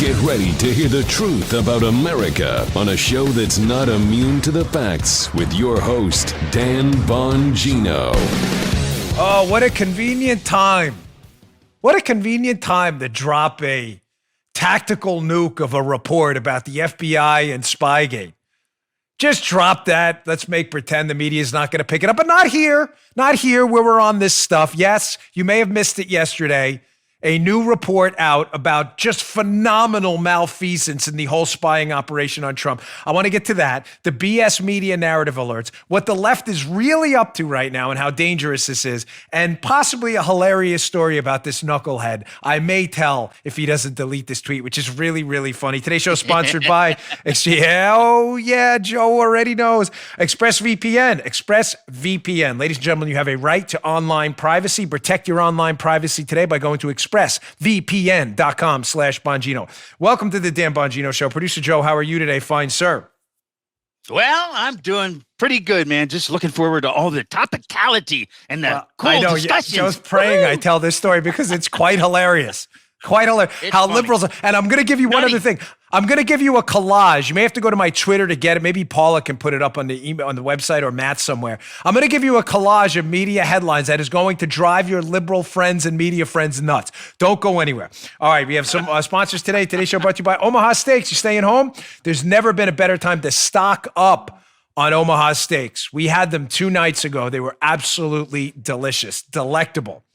Get ready to hear the truth about America on a show that's not immune to the facts with your host, Dan Bongino. Oh, what a convenient time. What a convenient time to drop a tactical nuke of a report about the FBI and Spygate. Just drop that. Let's make pretend the media is not going to pick it up. But not here. Not here where we're on this stuff. Yes, you may have missed it yesterday. A new report out about just phenomenal malfeasance in the whole spying operation on Trump. I want to get to that. The BS media narrative alerts, what the left is really up to right now and how dangerous this is, and possibly a hilarious story about this knucklehead. I may tell if he doesn't delete this tweet, which is really, really funny. Today's show is sponsored by, Joe already knows, ExpressVPN. ExpressVPN. Ladies and gentlemen, you have a right to online privacy. Protect your online privacy today by going to expressvpn.com/Bongino. Welcome to the Dan Bongino Show. Producer Joe, how are you today? Fine, sir. Well, I'm doing pretty good, man. Just looking forward to all the topicality and the cool discussions. Joe's praying I tell this story because it's quite hilarious. Quite hilarious. How funny. Liberals, and I'm going to give you one other thing. I'm going to give you a collage. You may have to go to my Twitter to get it. Maybe Paula can put it up on the email, on the website, or Matt somewhere. I'm going to give you a collage of media headlines that is going to drive your liberal friends and media friends nuts. Don't go anywhere. All right, we have some sponsors today. Today's show brought to you by Omaha Steaks. You staying home? There's never been a better time to stock up on Omaha Steaks. We had them 2 nights ago. They were absolutely delicious, delectable.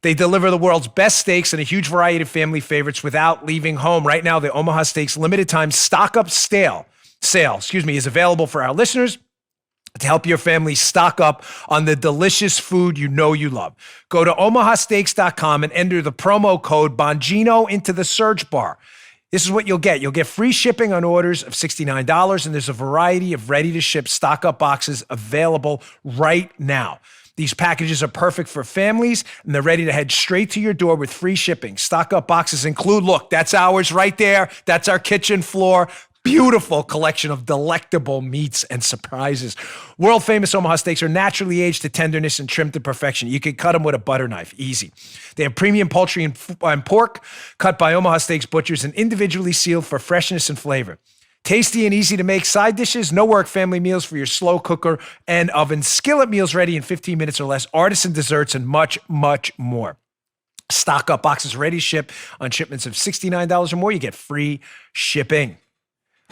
They deliver the world's best steaks and a huge variety of family favorites without leaving home. Right now, the Omaha Steaks limited time stock up sale is available for our listeners to help your family stock up on the delicious food you know you love. Go to omahasteaks.com and enter the promo code Bongino into the search bar. This is what you'll get. You'll get free shipping on orders of $69, and there's a variety of ready-to-ship stock-up boxes available right now. These packages are perfect for families, and they're ready to head straight to your door with free shipping. Stock-up boxes include, look, that's ours right there. That's our kitchen floor. Beautiful collection of delectable meats and surprises. World-famous Omaha Steaks are naturally aged to tenderness and trimmed to perfection. You can cut them with a butter knife, easy. They have premium poultry and pork cut by Omaha Steaks butchers and individually sealed for freshness and flavor. Tasty and easy to make side dishes, no work family meals for your slow cooker and oven, skillet meals ready in 15 minutes or less, artisan desserts, and much, much more. Stock up boxes ready to ship on shipments of $69 or more. You get free shipping.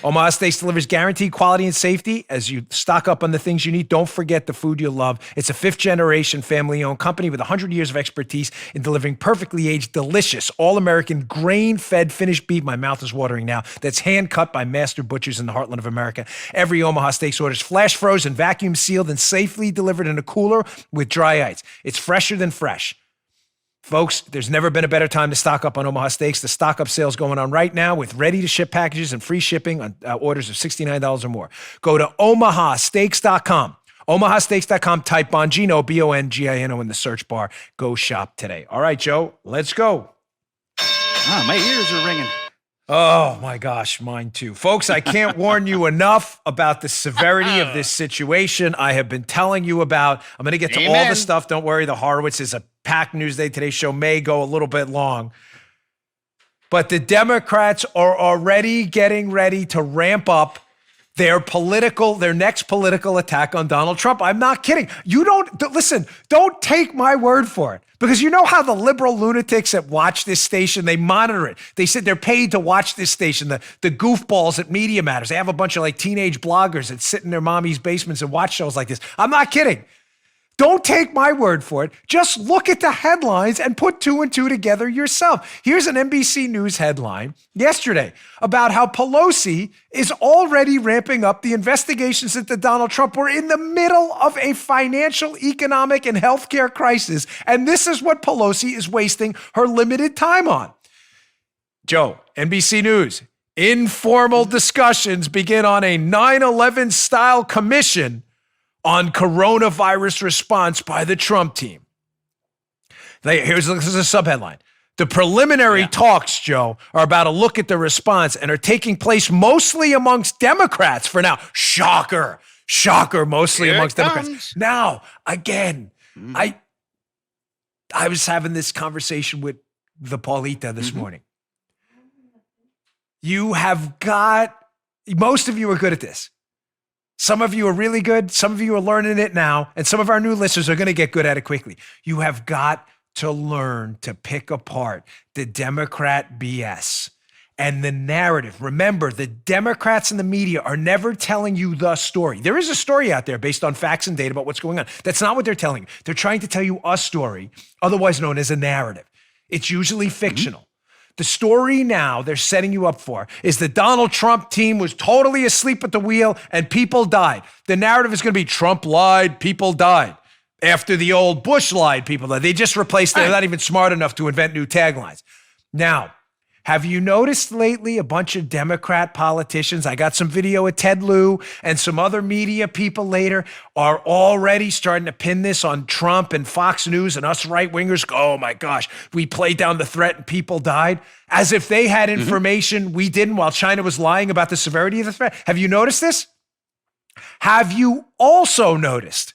Omaha Steaks delivers guaranteed quality and safety as you stock up on the things you need. Don't forget the food you love. It's a 5th-generation family-owned company with 100 years of expertise in delivering perfectly aged, delicious, all-American, grain-fed finished beef. My mouth is watering now. That's hand-cut by master butchers in the heartland of America. Every Omaha Steaks order is flash frozen, vacuum sealed, and safely delivered in a cooler with dry ice. It's fresher than fresh. Folks, there's never been a better time to stock up on Omaha Steaks. The stock up sale is going on right now with ready-to-ship packages and free shipping on orders of $69 or more. Go to omahasteaks.com. omahasteaks.com. Type Bongino, Bongino in the search bar. Go shop today. All right, Joe, let's go. Oh, my ears are ringing. Oh, my gosh, mine too. Folks, I can't warn you enough about the severity of this situation I have been telling you about. I'm going to get to all the stuff. Don't worry, the Horowitz is a packed news day. Today's show may go a little bit long. But the Democrats are already getting ready to ramp up their next political attack on Donald Trump. I'm not kidding. Don't take my word for it. Because you know how the liberal lunatics that watch this station, they monitor it. They said they're paid to watch this station, the goofballs at Media Matters. They have a bunch of like teenage bloggers that sit in their mommy's basements and watch shows like this. I'm not kidding. Don't take my word for it. Just look at the headlines and put 2 and 2 together yourself. Here's an NBC News headline yesterday about how Pelosi is already ramping up the investigations into Donald Trump. We're in the middle of a financial, economic, and healthcare crisis, and this is what Pelosi is wasting her limited time on. Joe, NBC News, informal discussions begin on a 9/11 style commission on coronavirus response by the Trump team. Here's a subheadline. The preliminary talks, Joe, are about to look at the response and are taking place mostly amongst Democrats for now. Shocker, mostly amongst Democrats. Now, again, I was having this conversation with the Paulita this morning. You have got, most of you are good at this. Some of you are really good. Some of you are learning it now. And some of our new listeners are going to get good at it quickly. You have got to learn to pick apart the Democrat BS and the narrative. Remember, the Democrats and the media are never telling you the story. There is a story out there based on facts and data about what's going on. That's not what they're telling you. They're trying to tell you a story, otherwise known as a narrative. It's usually fictional. The story now they're setting you up for is the Donald Trump team was totally asleep at the wheel and people died. The narrative is going to be Trump lied, people died. After the old Bush lied, people died. They just replaced it. They're not even smart enough to invent new taglines. Now, have you noticed lately a bunch of Democrat politicians? I got some video of Ted Lieu and some other media people later are already starting to pin this on Trump and Fox News and us right-wingers. Oh my gosh, we played down the threat and people died as if they had information we didn't while China was lying about the severity of the threat. Have you noticed this? Have you also noticed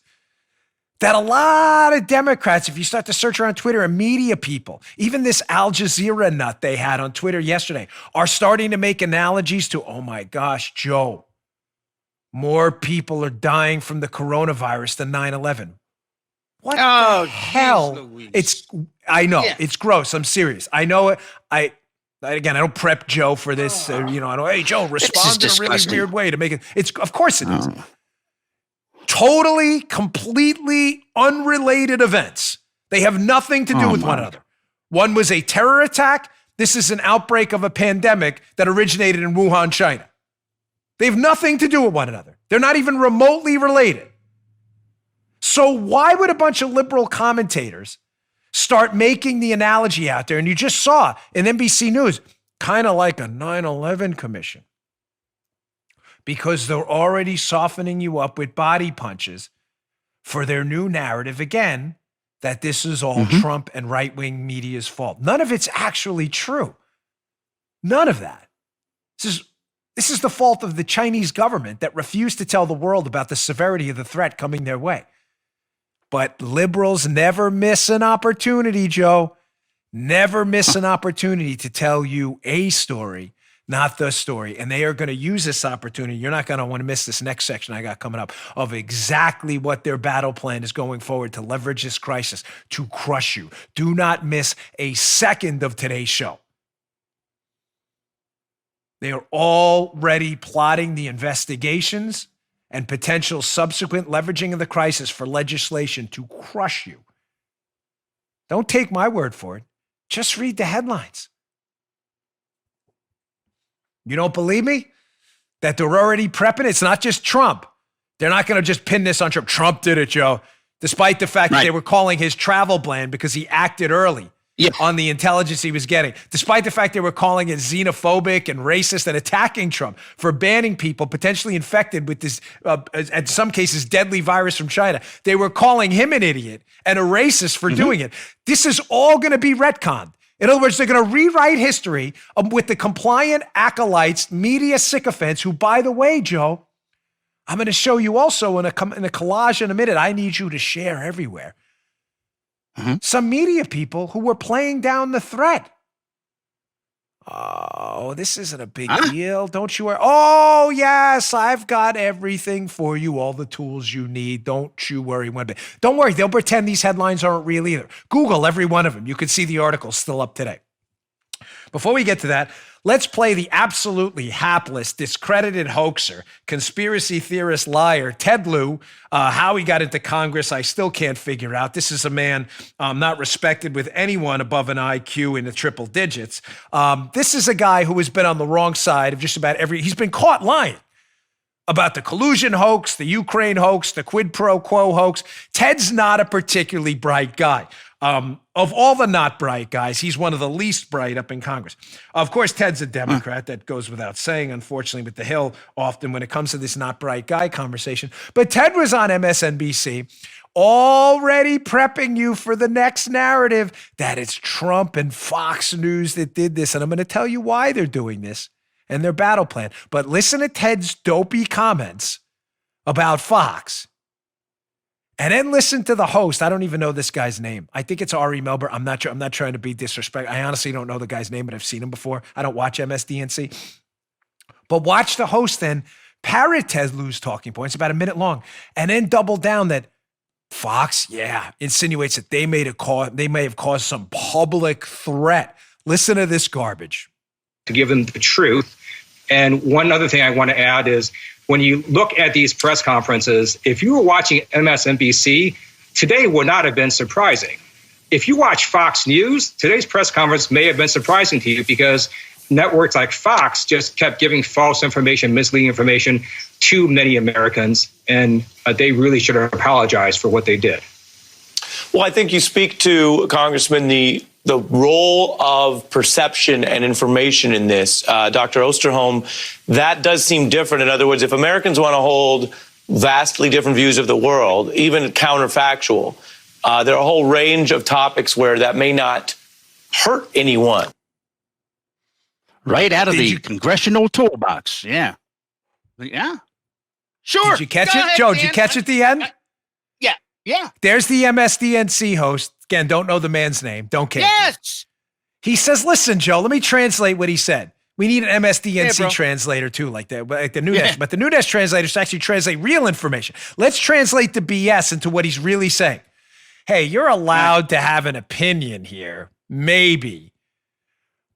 that a lot of Democrats, if you start to search around Twitter and media people, even this Al Jazeera nut they had on Twitter yesterday, are starting to make analogies to, oh my gosh, Joe, more people are dying from the coronavirus than 9/11. What the hell? I know, it's gross. I'm serious. I know it. Again, I don't prep Joe for this. I don't, hey, Joe, respond in a really weird way to make it. Of course it is. Totally, completely unrelated events. They have nothing to do with one another. One was a terror attack. This is an outbreak of a pandemic that originated in Wuhan, China. They have nothing to do with one another. They're not even remotely related. So why would a bunch of liberal commentators start making the analogy out there? And you just saw in NBC News, kind of like a 9/11 commission. Because they're already softening you up with body punches for their new narrative, again, that this is all Trump and right-wing media's fault. None of it's actually true. None of that. This is the fault of the Chinese government that refused to tell the world about the severity of the threat coming their way. But liberals never miss an opportunity, Joe. Never miss an opportunity to tell you a story, not the story. And they are going to use this opportunity. You're not going to want to miss this next section I got coming up of exactly what their battle plan is going forward to leverage this crisis to crush you. Do not miss a second of today's show. They are already plotting the investigations and potential subsequent leveraging of the crisis for legislation to crush you. Don't take my word for it. Just read the headlines. You don't believe me? That they're already prepping? It's not just Trump. They're not going to just pin this on Trump. Trump did it, Joe. Despite the fact that they were calling his travel ban because he acted early on the intelligence he was getting. Despite the fact they were calling it xenophobic and racist and attacking Trump for banning people potentially infected with this, in some cases, deadly virus from China. They were calling him an idiot and a racist for doing it. This is all going to be retconned. In other words, they're going to rewrite history with the compliant acolytes, media sycophants, who, by the way, Joe, I'm going to show you also in a collage in a minute. I need you to share everywhere. Some media people who were playing down the threat. Oh, this isn't a big deal. Don't you worry. Oh, yes, I've got everything for you, all the tools you need. Don't you worry one bit. Don't worry. They'll pretend these headlines aren't real either. Google every one of them. You can see the articles still up today. Before we get to that, let's play the absolutely hapless, discredited hoaxer, conspiracy theorist, liar, Ted Lieu. How he got into Congress, I still can't figure out. This is a man not respected with anyone above an IQ in the triple digits. This is a guy who has been on the wrong side of just about he's been caught lying about the collusion hoax, the Ukraine hoax, the quid pro quo hoax. Ted's not a particularly bright guy. Of all the not bright guys, he's one of the least bright up in Congress. Of course, Ted's a Democrat. That goes without saying, unfortunately, with the Hill often when it comes to this not bright guy conversation. But Ted was on MSNBC already prepping you for the next narrative that it's Trump and Fox News that did this. And I'm going to tell you why they're doing this and their battle plan. But listen to Ted's dopey comments about Fox. And then listen to the host. I don't even know this guy's name. I think it's Ari Melber. I'm not trying to be disrespectful. I honestly don't know the guy's name, but I've seen him before. I don't watch MSDNC. But watch the host then parrot Ted Lieu's talking points, about a minute long, and then double down that Fox, insinuates that they may have caused some public threat. Listen to this garbage. To give them the truth. And one other thing I want to add is when you look at these press conferences, if you were watching MSNBC, today would not have been surprising. If you watch Fox News, today's press conference may have been surprising to you because networks like Fox just kept giving false information, misleading information to many Americans, and they really should have apologized for what they did. Well, I think you speak to, Congressman, the role of perception and information in this. Dr. Osterholm, that does seem different. In other words, if Americans want to hold vastly different views of the world, even counterfactual, there are a whole range of topics where that may not hurt anyone. Right out of the congressional toolbox. Yeah. Sure. Did you catch it? Joe, did you catch it at the end? Yeah. There's the MSDNC host. Again, don't know the man's name. Don't care. Yes. He says, listen, Joe, let me translate what he said. We need an MSDNC translator too, like the Nunes. But the Nunes translators actually translate real information. Let's translate the BS into what he's really saying. Hey, you're allowed to have an opinion here, maybe.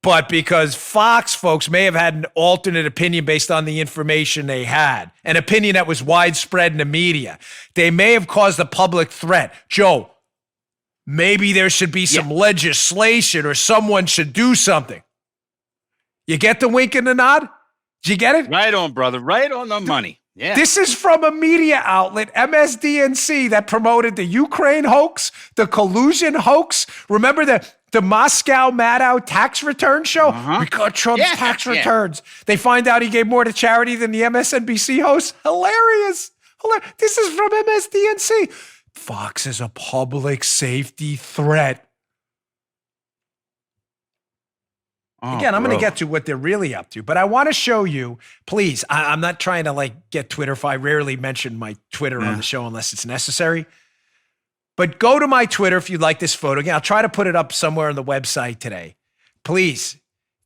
But because Fox folks may have had an alternate opinion based on the information they had, an opinion that was widespread in the media, they may have caused a public threat. Joe, maybe there should be some legislation or someone should do something. You get the wink and the nod? Did you get it? Right on, brother. Right on the money. Yeah. This is from a media outlet, MSDNC, that promoted the Ukraine hoax, the collusion hoax. Remember the Moscow Maddow tax return show? We got Trump's tax returns. They find out he gave more to charity than the MSNBC host. Hilarious. This is from MSDNC. Fox is a public safety threat. Again, I'm going to get to what they're really up to, but I want to show you, please, I'm not trying to get Twitter. I rarely mention my Twitter on the show unless it's necessary. But go to my Twitter if you'd like this photo. Again, I'll try to put it up somewhere on the website today. Please,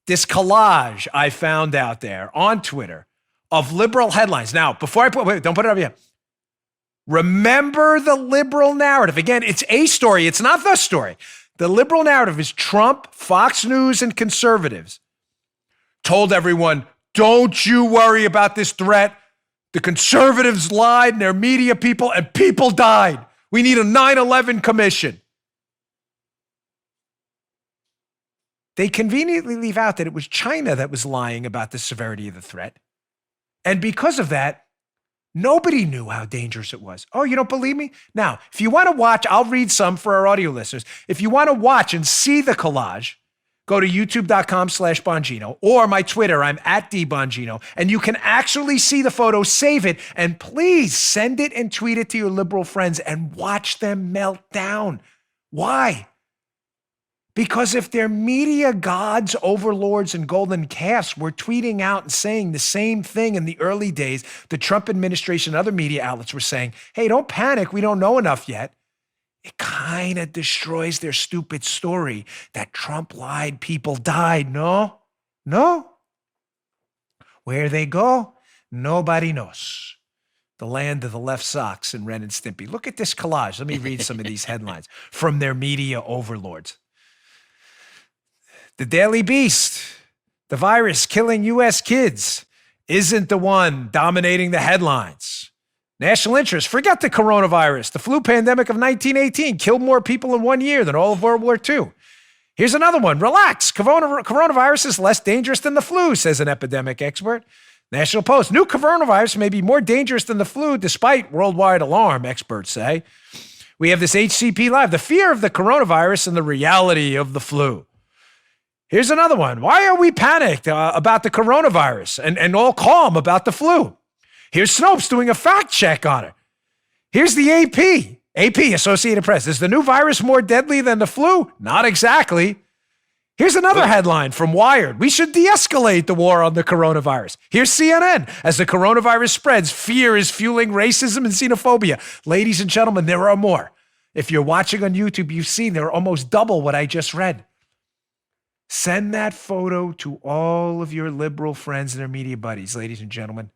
this collage I found out there on Twitter of liberal headlines. Now, before don't put it up yet. Remember the liberal narrative. Again, it's a story. It's not the story. The liberal narrative is Trump, Fox News, and conservatives told everyone, don't you worry about this threat. The conservatives lied and their media people, and people died. We need a 9/11 commission. They conveniently leave out that it was China that was lying about the severity of the threat. And because of that, nobody knew how dangerous it was. Oh, you don't believe me? Now, if you want to watch, I'll read some for our audio listeners. If you want to watch and see the collage, go to youtube.com/Bongino or my Twitter. I'm at @DBongino. And you can actually see the photo, save it, and please send it and tweet it to your liberal friends and watch them melt down. Why? Because if their media gods, overlords, and golden calves were tweeting out and saying the same thing in the early days, the Trump administration and other media outlets were saying, hey, don't panic, we don't know enough yet. It kind of destroys their stupid story that Trump lied, people died. No. Where they go, nobody knows. The land of the left socks and Ren and Stimpy. Look at this collage. Let me read some of these headlines from their media overlords. The Daily Beast, the virus killing U.S. kids, isn't the one dominating the headlines. National interest, forget the coronavirus. The flu pandemic of 1918 killed more people in 1 year than all of World War II. Here's another one. Relax. Coronavirus is less dangerous than the flu, says an epidemic expert. National Post, new coronavirus may be more dangerous than the flu despite worldwide alarm, experts say. We have this HCP Live, the fear of the coronavirus and the reality of the flu. Here's another one. Why are we panicked about the coronavirus and all calm about the flu? Here's Snopes doing a fact check on it. Here's the AP, Associated Press. Is the new virus more deadly than the flu? Not exactly. Here's another headline from Wired. We should de-escalate the war on the coronavirus. Here's CNN. As the coronavirus spreads, fear is fueling racism and xenophobia. Ladies and gentlemen, there are more. If you're watching on YouTube, you've seen there are almost double what I just read. Send that photo to all of your liberal friends and their media buddies, ladies and gentlemen.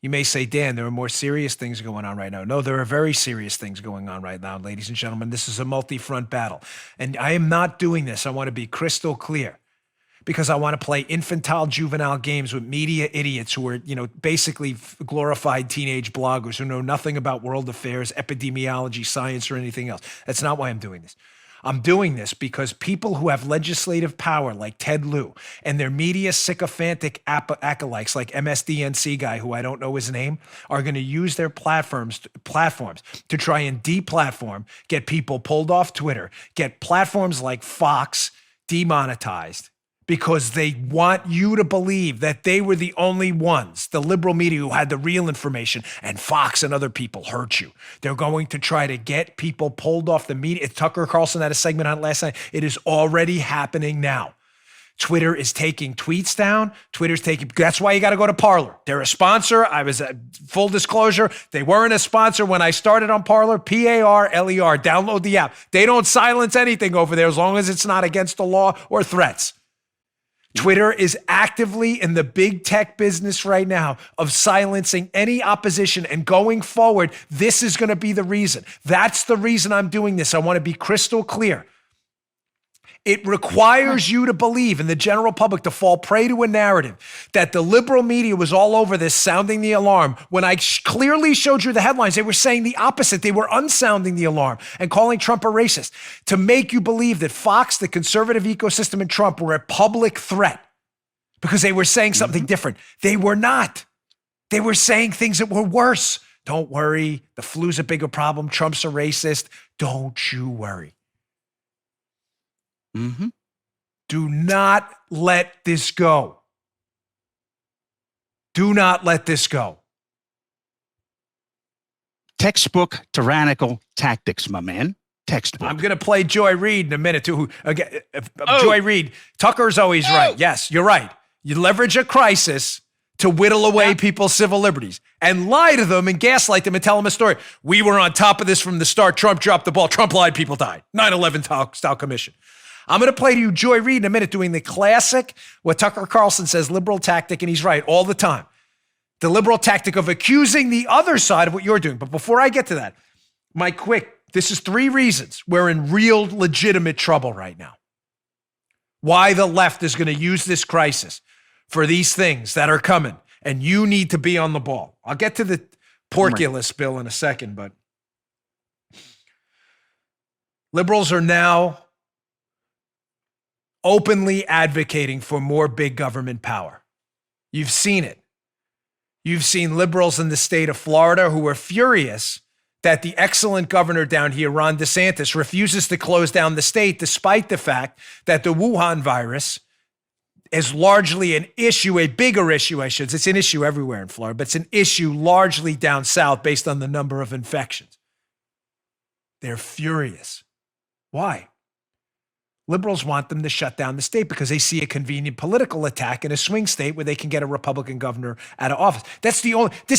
You may say, Dan, there are more serious things going on right now. No, there are very serious things going on right now, ladies and gentlemen. This is a multi-front battle. And I am not doing this. I want to be crystal clear because I want to play infantile, juvenile games with media idiots who are, basically glorified teenage bloggers who know nothing about world affairs, epidemiology, science, or anything else. That's not why I'm doing this. I'm doing this because people who have legislative power like Ted Lieu and their media sycophantic acolytes like MSDNC guy, who I don't know his name, are going to use their platforms to try and deplatform, get people pulled off Twitter, get platforms like Fox demonetized, because they want you to believe that they were the only ones, the liberal media, who had the real information, and Fox and other people hurt you. They're going to try to get people pulled off the media. Tucker Carlson had a segment on it last night. It is already happening now. Twitter is taking tweets down. That's why you got to go to Parler. They're a sponsor. Full disclosure, they weren't a sponsor when I started on Parler, Parler. Download the app. They don't silence anything over there as long as it's not against the law or threats. Twitter is actively in the big tech business right now of silencing any opposition. And going forward, this is going to be the reason. That's the reason I'm doing this. I want to be crystal clear. It requires you to believe, in the general public, to fall prey to a narrative that the liberal media was all over this, sounding the alarm. When I clearly showed you the headlines, they were saying the opposite. They were unsounding the alarm and calling Trump a racist to make you believe that Fox, the conservative ecosystem, and Trump were a public threat because they were saying something different. They were not. They were saying things that were worse. Don't worry. The flu's a bigger problem. Trump's a racist. Don't you worry. Mm-hmm. Do not let this go. Do not let this go. Textbook tyrannical tactics, my man. Textbook. I'm going to play Joy Reid in a minute too. Joy Reid, Tucker's always right. Yes, you're right. You leverage a crisis to whittle away people's civil liberties and lie to them and gaslight them and tell them a story. We were on top of this from the start. Trump dropped the ball. Trump lied. People died. 9/11 style commission. I'm going to play to you Joy Reid in a minute doing the classic, what Tucker Carlson says, liberal tactic, and he's right all the time. The liberal tactic of accusing the other side of what you're doing. But before I get to that, this is 3 reasons we're in real legitimate trouble right now. Why the left is going to use this crisis for these things that are coming, and you need to be on the ball. I'll get to the porculus bill in a second, but liberals are now openly advocating for more big government power. You've seen it. You've seen liberals in the state of Florida who are furious that the excellent governor down here, Ron DeSantis, refuses to close down the state despite the fact that the Wuhan virus is largely an issue, a bigger issue, It's an issue everywhere in Florida, but it's an issue largely down south based on the number of infections. They're furious. Why? Liberals want them to shut down the state because they see a convenient political attack in a swing state where they can get a Republican governor out of office.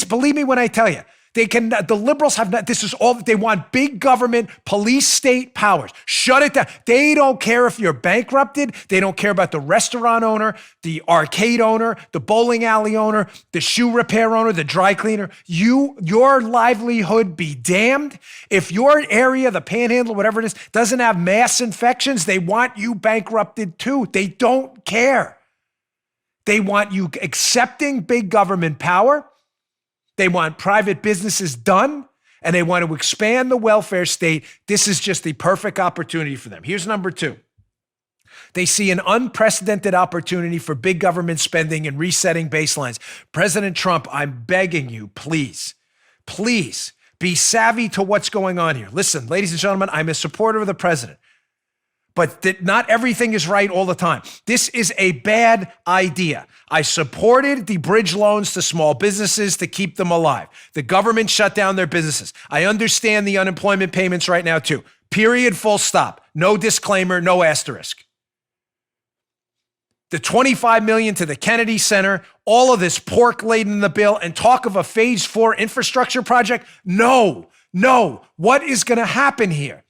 Believe me when I tell you, the liberals have not, this is all that they want: big government, police state powers. Shut it down. They don't care if you're bankrupted. They don't care about the restaurant owner, the arcade owner, the bowling alley owner, the shoe repair owner, the dry cleaner. Your livelihood be damned. If your area, the panhandle, whatever it is, doesn't have mass infections, they want you bankrupted too. They don't care. They want you accepting big government power. They want private businesses done, and they want to expand the welfare state. This is just the perfect opportunity for them. Here's number 2. They see an unprecedented opportunity for big government spending and resetting baselines. President Trump, I'm begging you, please be savvy to what's going on here. Listen, ladies and gentlemen, I'm a supporter of the president, but not everything is right all the time. This is a bad idea. I supported the bridge loans to small businesses to keep them alive. The government shut down their businesses. I understand the unemployment payments right now too. Period, full stop. No disclaimer, no asterisk. The $25 million to the Kennedy Center, all of this pork laid in the bill, and talk of a phase 4 infrastructure project. No. What is going to happen here?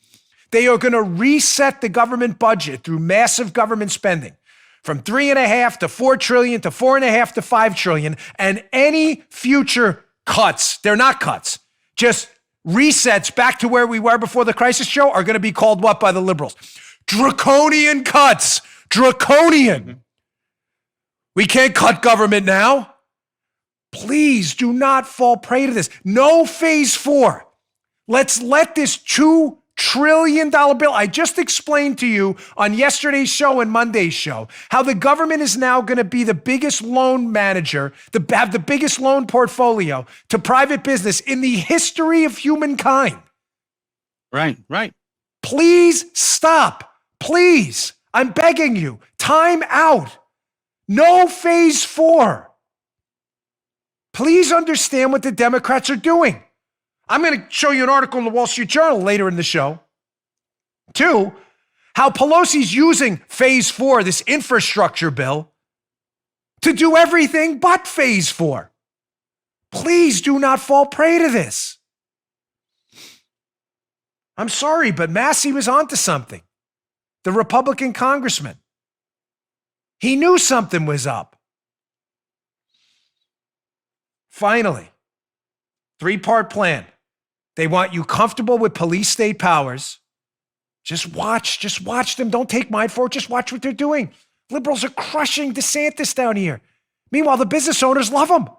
They are going to reset the government budget through massive government spending from $3.5 to $4 trillion to $4.5 to $5 trillion. And any future cuts, they're not cuts, just resets back to where we were before the crisis, Joe, are going to be called what by the liberals? Draconian cuts. Draconian. We can't cut government now. Please do not fall prey to this. No phase 4. Let's let this $2 trillion bill. I just explained to you on yesterday's show and Monday's show how the government is now going to be the biggest loan manager, have the biggest loan portfolio to private business in the history of humankind. Right. Please stop. Please. I'm begging you. Time out. No phase 4. Please understand what the Democrats are doing. I'm going to show you an article in the Wall Street Journal later in the show. 2, how Pelosi's using phase 4, this infrastructure bill, to do everything but phase 4. Please do not fall prey to this. I'm sorry, but Massey was onto something. The Republican congressman. He knew something was up. Finally, 3-part plan. They want you comfortable with police state powers. Just watch them. Don't take mine for it. Just watch what they're doing. Liberals are crushing DeSantis down here. Meanwhile, the business owners love him.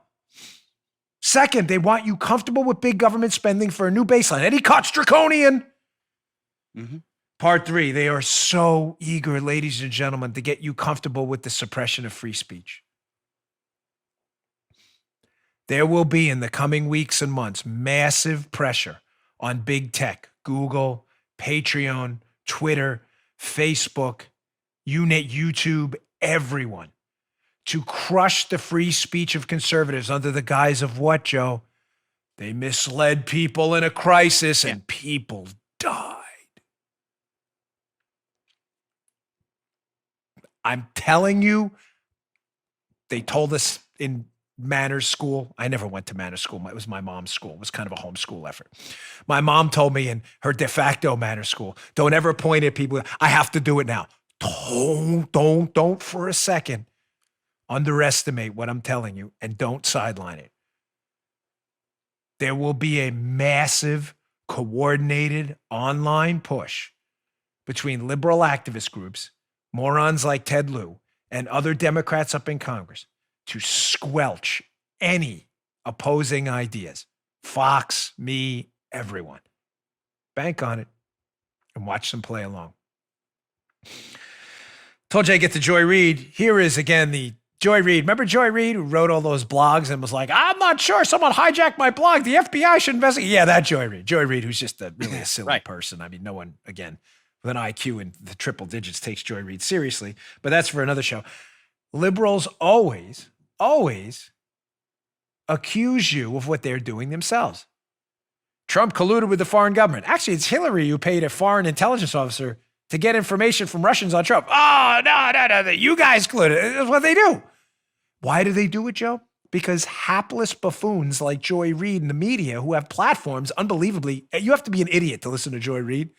Second, they want you comfortable with big government spending for a new baseline. Any cuts, draconian. Part 3, they are so eager, ladies and gentlemen, to get you comfortable with the suppression of free speech. There will be in the coming weeks and months massive pressure on big tech, Google, Patreon, Twitter, Facebook, YouTube, everyone, to crush the free speech of conservatives under the guise of what, Joe? They misled people in a crisis and people died. I'm telling you, they told us in Manners School. I never went to Manners School. It was my mom's school. It was kind of a homeschool effort. My mom told me in her de facto Manners School, don't ever point at people. I have to do it now. Don't for a second underestimate what I'm telling you, and don't sideline it. There will be a massive, coordinated online push between liberal activist groups, morons like Ted Lieu, and other Democrats up in Congress to squelch any opposing ideas. Fox, me, everyone. Bank on it and watch them play along. Told you I get to Joy Reid. Here is again the Joy Reid. Remember Joy Reid, who wrote all those blogs and was like, I'm not sure, someone hijacked my blog. The FBI should investigate. Yeah, that Joy Reid. Joy Reid, who's just really a silly person. I mean, no one, again, with an IQ in the triple digits takes Joy Reid seriously, but that's for another show. Liberals always accuse you of what they're doing themselves. Trump colluded with the foreign government. Actually, it's Hillary who paid a foreign intelligence officer to get information from Russians on Trump. Oh, no, you guys colluded. That's what they do. Why do they do it, Joe? Because hapless buffoons like Joy Reid in the media who have platforms, unbelievably, you have to be an idiot to listen to Joy Reid.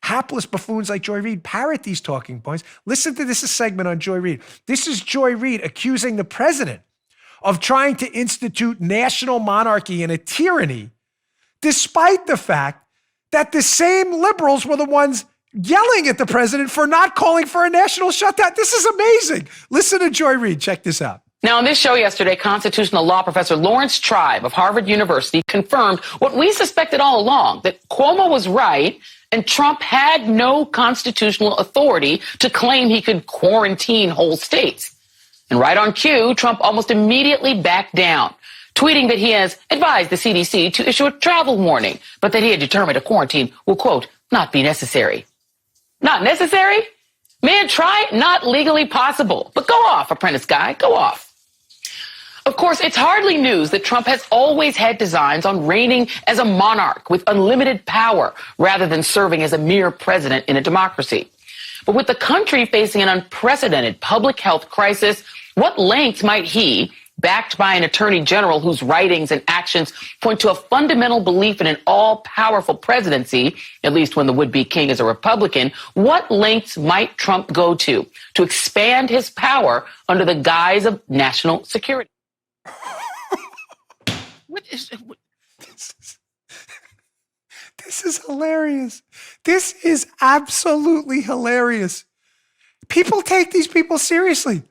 Hapless buffoons like Joy Reid parrot these talking points. Listen to this segment on Joy Reid. This is Joy Reid accusing the president of trying to institute national monarchy and a tyranny, despite the fact that the same liberals were the ones yelling at the president for not calling for a national shutdown. This is amazing. Listen to Joy Reid. Check this out. Now, on this show yesterday, constitutional law professor Lawrence Tribe of Harvard University confirmed what we suspected all along, that Cuomo was right and Trump had no constitutional authority to claim he could quarantine whole states. And right on cue, Trump almost immediately backed down, tweeting that he has advised the CDC to issue a travel warning, but that he had determined a quarantine will, quote, not be necessary. Not necessary? Man, try it. Not legally possible. But go off, apprentice guy. Go off. Of course, it's hardly news that Trump has always had designs on reigning as a monarch with unlimited power rather than serving as a mere president in a democracy. But with the country facing an unprecedented public health crisis, what lengths might he, backed by an attorney general whose writings and actions point to a fundamental belief in an all-powerful presidency, at least when the would-be king is a Republican, what lengths might Trump go to expand his power under the guise of national security? What is it? This is hilarious. This is absolutely hilarious. People take these people seriously.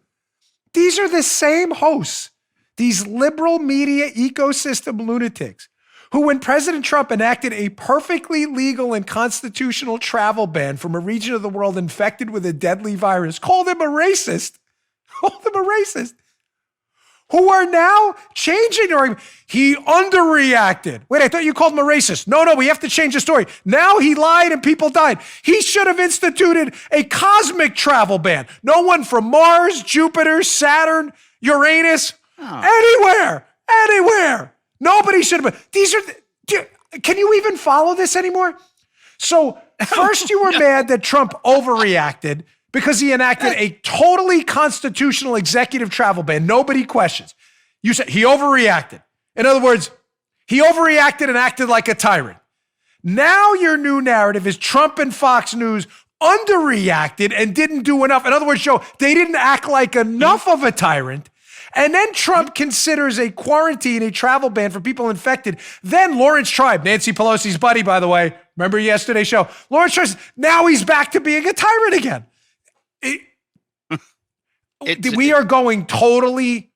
These are the same hosts, these liberal media ecosystem lunatics, who, when President Trump enacted a perfectly legal and constitutional travel ban from a region of the world infected with a deadly virus, called him a racist. Who are now changing their argument. He underreacted. Wait, I thought you called him a racist. No, we have to change the story. Now he lied and people died. He should have instituted a cosmic travel ban. No one from Mars, Jupiter, Saturn, Uranus, anywhere. Nobody should have been. Can you even follow this anymore? So first you were mad that Trump overreacted because he enacted a totally constitutional executive travel ban. Nobody questions. You said he overreacted. In other words, he overreacted and acted like a tyrant. Now your new narrative is Trump and Fox News underreacted and didn't do enough. In other words, Joe, they didn't act like enough of a tyrant. And then Trump considers a quarantine, a travel ban for people infected. Then Lawrence Tribe, Nancy Pelosi's buddy, by the way, remember yesterday's show? Lawrence Tribe, now he's back to being a tyrant again. We are going totally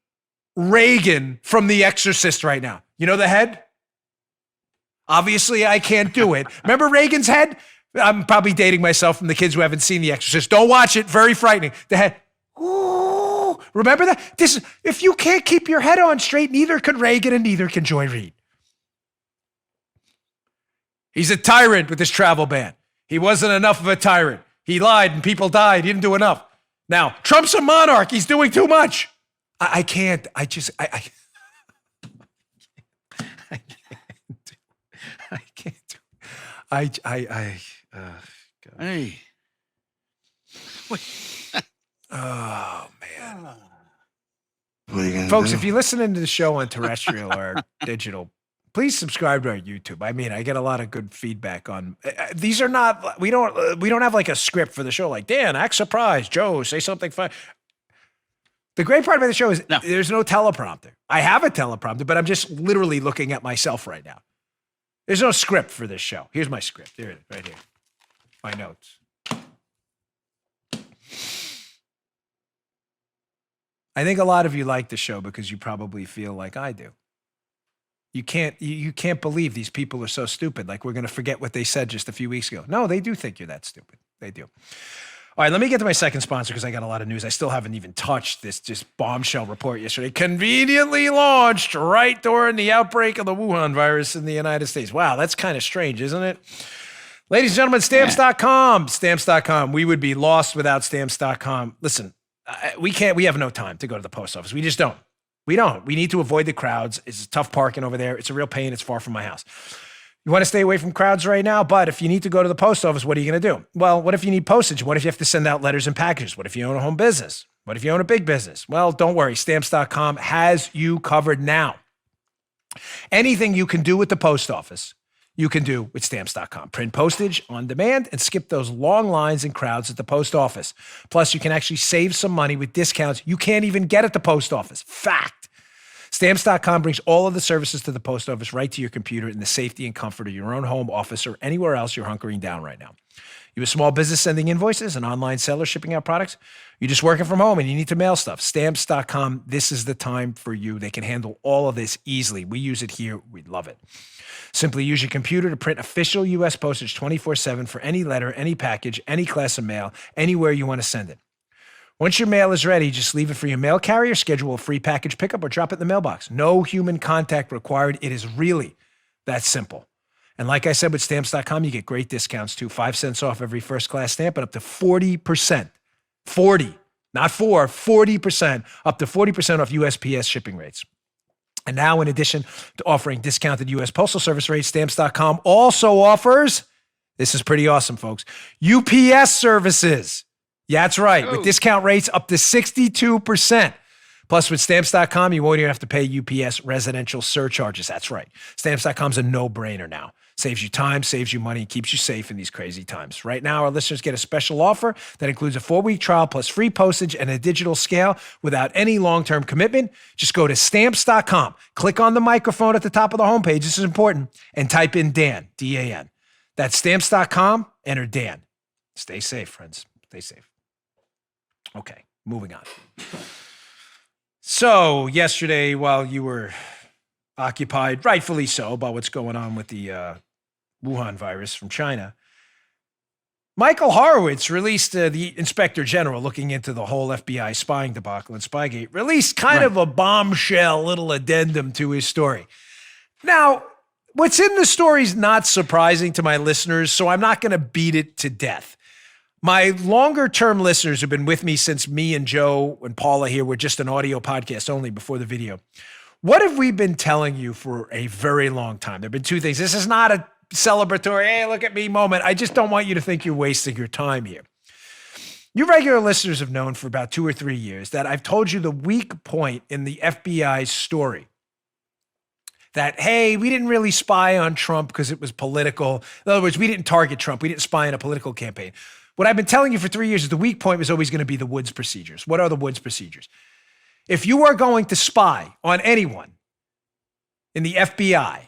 Reagan from The Exorcist right now. You know the head? Obviously, I can't do it. Remember Reagan's head? I'm probably dating myself from the kids who haven't seen The Exorcist. Don't watch it. Very frightening. The head. Ooh, remember that? If you can't keep your head on straight, neither can Reagan and neither can Joy Reid. He's a tyrant with this travel ban. He wasn't enough of a tyrant. He lied and people died. He didn't do enough. Now, Trump's a monarch. He's doing too much. I can't. I can't do. Hey. Oh, man. Folks, if you're listening to the show on terrestrial or digital, please subscribe to our YouTube. I mean, I get a lot of good feedback on these. Are not, we don't have like a script for the show. Like, Dan, act surprised. Joe, say something fun. The great part about the show is there's no teleprompter. I have a teleprompter, but I'm just literally looking at myself right now. There's no script for this show. Here's my script. Here it is, right here. My notes. I think a lot of you like the show because you probably feel like I do. You can't believe these people are so stupid. Like we're going to forget what they said just a few weeks ago. No, they do think you're that stupid. They do. All right, let me get to my second sponsor because I got a lot of news. I still haven't even touched this just bombshell report yesterday. Conveniently launched right during the outbreak of the Wuhan virus in the United States. Wow, that's kind of strange, isn't it? Ladies and gentlemen, Stamps.com. Stamps.com. We would be lost without Stamps.com. Listen, we have no time to go to the post office. We just don't. We need to avoid the crowds. It's tough parking over there. It's a real pain. It's far from my house. You want to stay away from crowds right now, but if you need to go to the post office, what are you going to do? Well, what if you need postage? What if you have to send out letters and packages? What if you own a home business? What if you own a big business? Well, don't worry. Stamps.com has you covered now. Anything you can do with the post office, you can do with Stamps.com. Print postage on demand and skip those long lines and crowds at the post office. Plus, you can actually save some money with discounts you can't even get at the post office. Fact. Stamps.com brings all of the services to the post office right to your computer in the safety and comfort of your own home, office, or anywhere else you're hunkering down right now. You have a small business sending invoices, an online seller shipping out products. You're just working from home and you need to mail stuff. Stamps.com, this is the time for you. They can handle all of this easily. We use it here. We love it. Simply use your computer to print official U.S. postage 24/7 for any letter, any package, any class of mail, anywhere you want to send it. Once your mail is ready, just leave it for your mail carrier, schedule a free package pickup, or drop it in the mailbox. No human contact required. It is really that simple. And like I said, with Stamps.com, you get great discounts too. 5 cents off every first-class stamp and up to 40%. 40, not 4, 40%, up to 40% off USPS shipping rates. And now, in addition to offering discounted U.S. Postal Service rates, Stamps.com also offers, this is pretty awesome, folks, UPS services. Yeah, that's right. With discount rates up to 62%. Plus, with Stamps.com, you won't even have to pay UPS residential surcharges. That's right. Stamps.com's a no-brainer now. Saves you time, saves you money, keeps you safe in these crazy times. Right now, our listeners get a special offer that includes a 4-week trial plus free postage and a digital scale without any long-term commitment. Just go to Stamps.com, click on the microphone at the top of the homepage, this is important, and type in Dan, D-A-N. That's Stamps.com, enter Dan. Stay safe, friends. Stay safe. Okay, moving on. So yesterday, while you were occupied, rightfully so, by what's going on with the Wuhan virus from China, Michael Horowitz released the Inspector General looking into the whole FBI spying debacle and Spygate, released kind of a bombshell little addendum to his story. Now, what's in the story is not surprising to my listeners, so I'm not going to beat it to death. My longer-term listeners who've been with me since me and Joe and Paula here were just an audio podcast only before the video. What have we been telling you for a very long time? There have been two things. This is not a celebratory, hey, look at me moment. I just don't want you to think you're wasting your time here. You regular listeners have known for about 2 or 3 years that I've told you the weak point in the FBI's story. That, hey, we didn't really spy on Trump because it was political. In other words, we didn't target Trump. We didn't spy on a political campaign. What I've been telling you for 3 years is the weak point was always going to be the Woods procedures. What are the Woods procedures? If you are going to spy on anyone in the FBI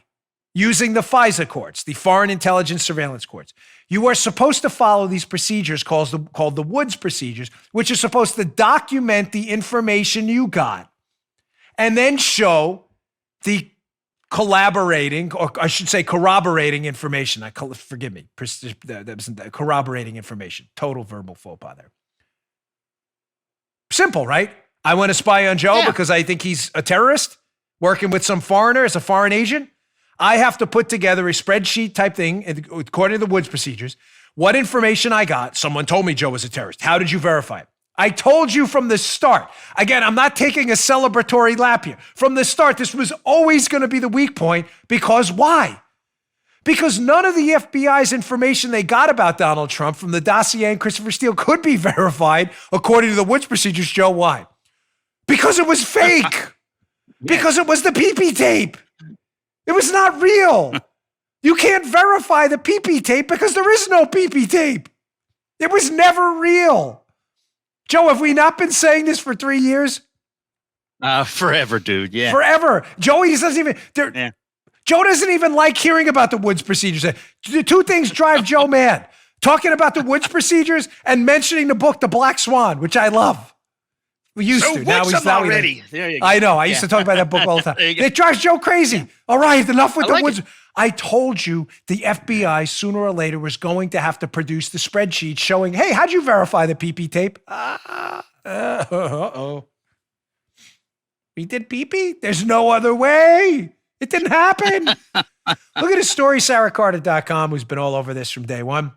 using the FISA courts, the Foreign Intelligence Surveillance Courts, you are supposed to follow these procedures called the Woods procedures, which are supposed to document the information you got and then show the corroborating information. Forgive me. That was corroborating information. Total verbal faux pas there. Simple, right? I want to spy on Joe because I think he's a terrorist working with some foreigner as a foreign agent. I have to put together a spreadsheet type thing according to the Woods procedures. What information I got, someone told me Joe was a terrorist. How did you verify it? I told you from the start. Again, I'm not taking a celebratory lap here. From the start, this was always going to be the weak point because why? Because none of the FBI's information they got about Donald Trump from the dossier and Christopher Steele could be verified according to the Woods procedures. Joe, why? Because it was fake. Because it was the pee-pee tape. It was not real. You can't verify the pee-pee tape because there is no pee-pee tape. It was never real. Joe, have we not been saying this for 3 years? Forever, dude. Yeah. Forever. Joey doesn't even... Joe doesn't even like hearing about the Woods procedures. The two things drive Joe mad. Talking about the Woods procedures and mentioning the book, The Black Swan, which I love. We used to. Now he's not already. There you go. I know. I used to talk about that book all the time. It drives Joe crazy. All right, enough with the Woods. I told you the FBI sooner or later was going to have to produce the spreadsheet showing, hey, how'd you verify the PP tape? We did PP? There's no other way. It didn't happen. Look at a story, SarahCarter.com, who's been all over this from day one.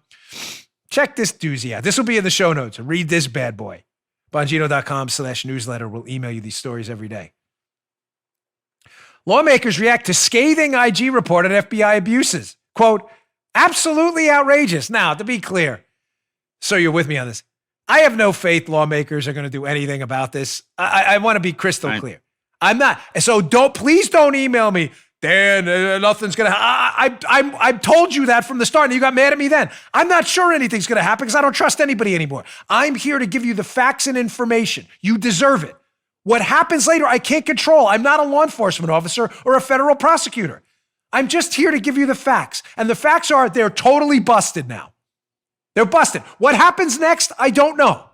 Check this doozy out. This will be in the show notes. Read this bad boy. Bongino.com/newsletter will email you these stories every day. Lawmakers react to scathing IG report on FBI abuses. Quote, absolutely outrageous. Now, to be clear, so you're with me on this, I have no faith lawmakers are going to do anything about this. I want to be crystal clear. I'm not. So please don't email me. Dan, nothing's going to happen. I told you that from the start and you got mad at me then. I'm not sure anything's going to happen because I don't trust anybody anymore. I'm here to give you the facts and information. You deserve it. What happens later, I can't control. I'm not a law enforcement officer or a federal prosecutor. I'm just here to give you the facts. And the facts are they're totally busted now. They're busted. What happens next, I don't know.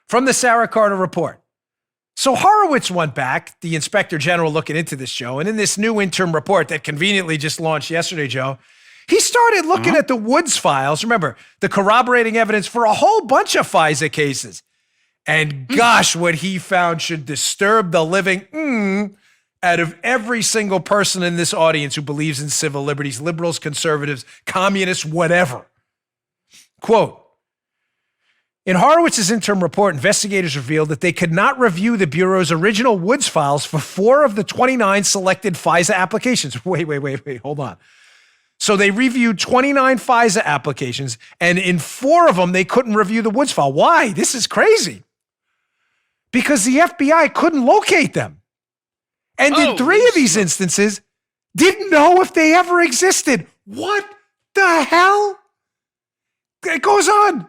From the Sarah Carter Report. So Horowitz went back, the Inspector General looking into this, Joe, and in this new interim report that conveniently just launched yesterday, Joe, he started looking at the Woods files, remember, the corroborating evidence for a whole bunch of FISA cases. And gosh, what he found should disturb the living out of every single person in this audience who believes in civil liberties, liberals, conservatives, communists, whatever. Quote, in Horowitz's interim report, investigators revealed that they could not review the Bureau's original Woods files for 4 of the 29 selected FISA applications. Wait, hold on. So they reviewed 29 FISA applications, and in 4 of them, they couldn't review the Woods file. Why? This is crazy. because the FBI couldn't locate them. And in 3 of these instances, didn't know if they ever existed. What the hell? It goes on.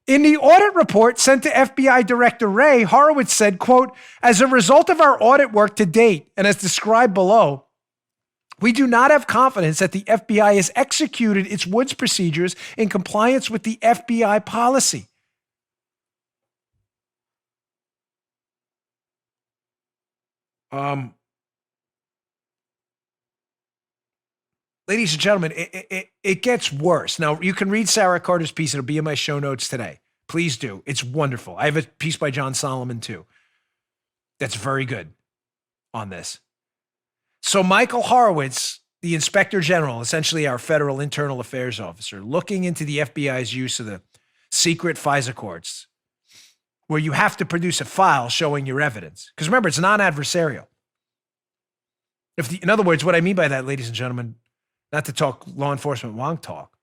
In the audit report sent to FBI Director Wray, Horowitz said, quote, as a result of our audit work to date, and as described below, we do not have confidence that the FBI has executed its Woods procedures in compliance with the FBI policy. Ladies and gentlemen, it gets worse. Now, you can read Sarah Carter's piece. It'll be in my show notes today. Please do. It's wonderful. I have a piece by John Solomon, too. That's very good on this. So Michael Horowitz, the Inspector General, essentially our federal internal affairs officer, looking into the FBI's use of the secret FISA courts, where you have to produce a file showing your evidence. Because remember, it's non-adversarial. In other words, what I mean by that, ladies and gentlemen, not to talk law enforcement wonk talk.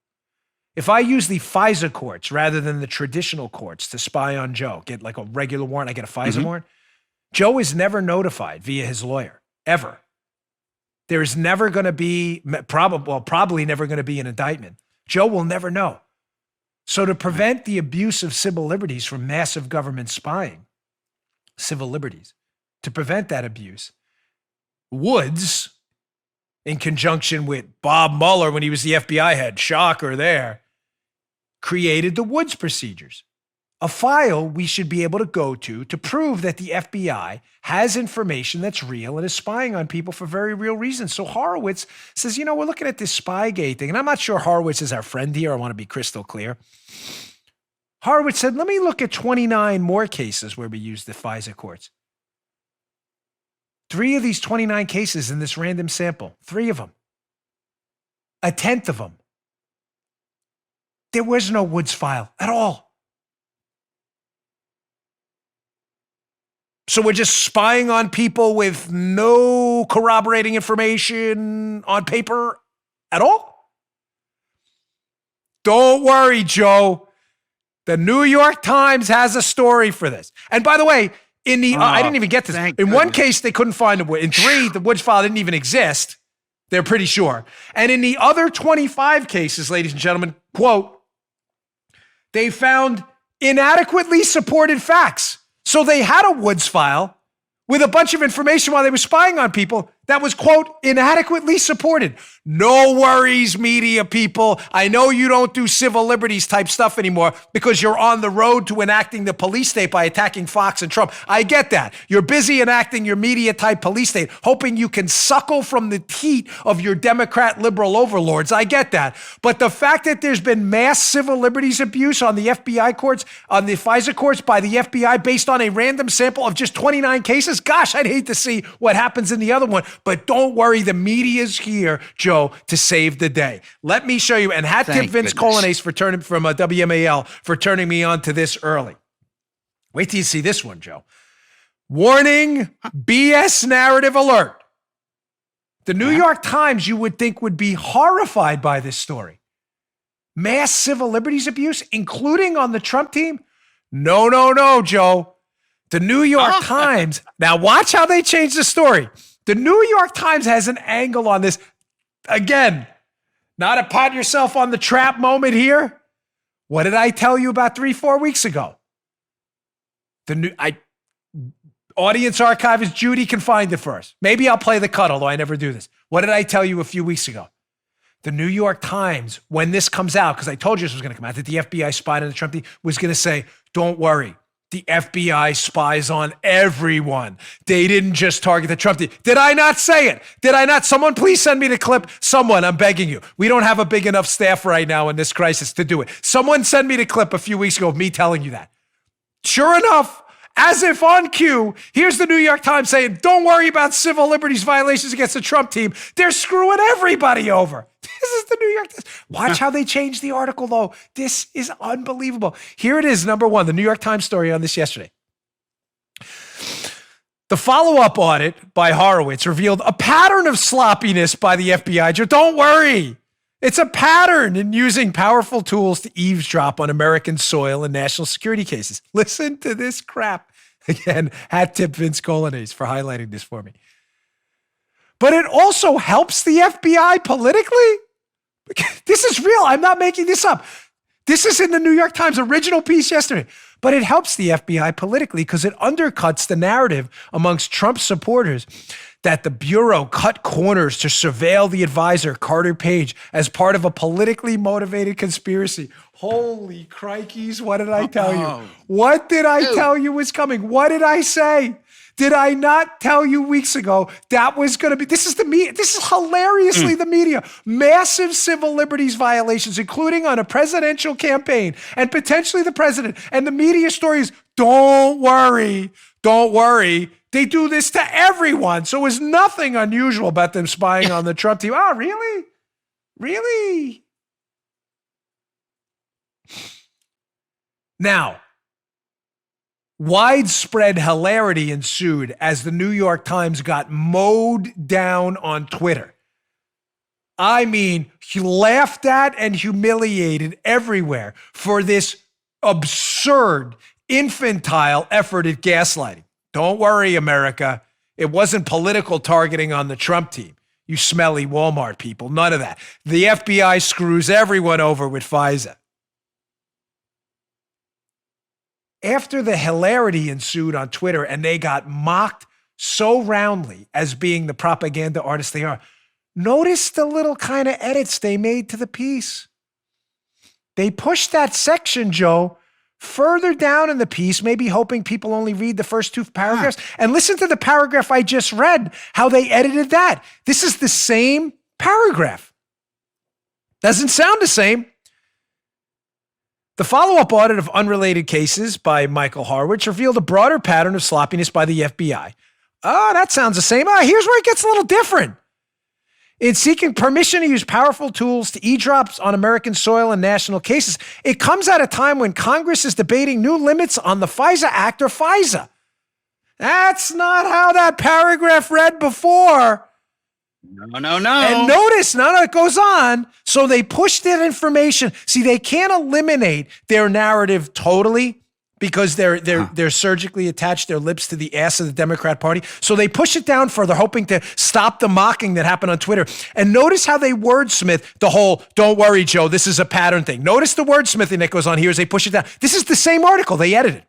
If I use the FISA courts rather than the traditional courts to spy on Joe, get like a regular warrant, I get a FISA warrant, Joe is never notified via his lawyer, ever. There is never going to be, probably never going to be an indictment. Joe will never know. So to prevent the abuse of civil liberties from massive government spying, civil liberties, to prevent that abuse, Woods, in conjunction with Bob Mueller when he was the FBI head, shocker there, created the Woods procedures, a file we should be able to go to prove that the FBI has information that's real and is spying on people for very real reasons. So Horowitz says, we're looking at this Spygate thing, and I'm not sure Horowitz is our friend here. I want to be crystal clear. Horowitz said, let me look at 29 more cases where we use the FISA courts. 3 of these 29 cases in this random sample, 3 of them, 1/10 of them, there was no Woods file at all. So we're just spying on people with no corroborating information on paper at all? Don't worry, Joe. The New York Times has a story for this. And by the way, I didn't even get this. In one case, they couldn't find a Woods. In 3, the Woods file didn't even exist. They're pretty sure. And in the other 25 cases, ladies and gentlemen, quote, they found inadequately supported facts. So they had a Woods file with a bunch of information while they were spying on people that was, quote, inadequately supported. No worries, media people. I know you don't do civil liberties type stuff anymore because you're on the road to enacting the police state by attacking Fox and Trump. I get that. You're busy enacting your media type police state, hoping you can suckle from the heat of your Democrat liberal overlords. I get that. But the fact that there's been mass civil liberties abuse on the FBI courts, on the FISA courts by the FBI based on a random sample of just 29 cases, gosh, I'd hate to see what happens in the other one. But don't worry, the media's here, Joe, to save the day. Let me show you, and hat tip Vince Colonnese for turning from WMAL for turning me on to this early. Wait till you see this one, Joe. Warning, BS narrative alert. The New York Times, you would think, would be horrified by this story. Mass civil liberties abuse, including on the Trump team? No, Joe. The New York Times, now watch how they change the story. The New York Times has an angle on this. Again, not a pat yourself on the trap moment here. What did I tell you about 3-4 weeks ago? Audience archivist Judy can find it first. Maybe I'll play the cut, although I never do this. What did I tell you a few weeks ago? The New York Times, when this comes out, because I told you this was going to come out, that the FBI spied on the Trump team, was going to say, don't worry. The FBI spies on everyone. They didn't just target the Trump team. Did I not say it? Did I not? Someone please send me the clip. Someone, I'm begging you. We don't have a big enough staff right now in this crisis to do it. Someone send me the clip a few weeks ago of me telling you that. Sure enough, as if on cue, here's the New York Times saying, don't worry about civil liberties violations against the Trump team. They're screwing everybody over. This is the New York Times. Watch how they changed the article, though. This is unbelievable. Here it is, number 1, the New York Times story on this yesterday. The follow-up audit by Horowitz revealed a pattern of sloppiness by the FBI. Don't worry. It's a pattern in using powerful tools to eavesdrop on American soil and national security cases. Listen to this crap. Again, hat tip Vince Colonnese for highlighting this for me. But it also helps the FBI politically. This is real. I'm not making this up. This is in the New York Times original piece yesterday. But it helps the FBI politically because it undercuts the narrative amongst Trump supporters that the Bureau cut corners to surveil the advisor, Carter Page, as part of a politically motivated conspiracy. Holy crikeys, what did I tell you? What did I tell you was coming? What did I say? Did I not tell you weeks ago that was going to be, this is the media, this is hilariously the media, massive civil liberties violations, including on a presidential campaign and potentially the president. And the media story is, don't worry. They do this to everyone. So it was nothing unusual about them spying on the Trump team. Oh, really? Really? Now, widespread hilarity ensued as the New York Times got mowed down on Twitter. I mean, laughed at and humiliated everywhere for this absurd, infantile effort at gaslighting. Don't worry, America. It wasn't political targeting on the Trump team. You smelly Walmart people. None of that. The FBI screws everyone over with FISA. After the hilarity ensued on Twitter and they got mocked so roundly as being the propaganda artists they are, notice the little kind of edits they made to the piece. They pushed that section, Joe, further down in the piece, maybe hoping people only read the first two paragraphs. And listen to the paragraph I just read, how they edited that. This is the same paragraph. Doesn't sound the same. The follow-up audit of unrelated cases by Michael Harwich revealed a broader pattern of sloppiness by the FBI. Oh, that sounds the same. Here's where it gets a little different. In seeking permission to use powerful tools to eavesdrop on American soil and national cases, it comes at a time when Congress is debating new limits on the FISA Act or FISA. That's not how that paragraph read before. No. And notice, it goes on. So they push that information. See, they can't eliminate their narrative totally because they're surgically attached their lips to the ass of the Democrat Party. So they push it down further, hoping to stop the mocking that happened on Twitter. And notice how they wordsmith the whole, don't worry, Joe, this is a pattern thing. Notice the wordsmithing that goes on here as they push it down. This is the same article they edited.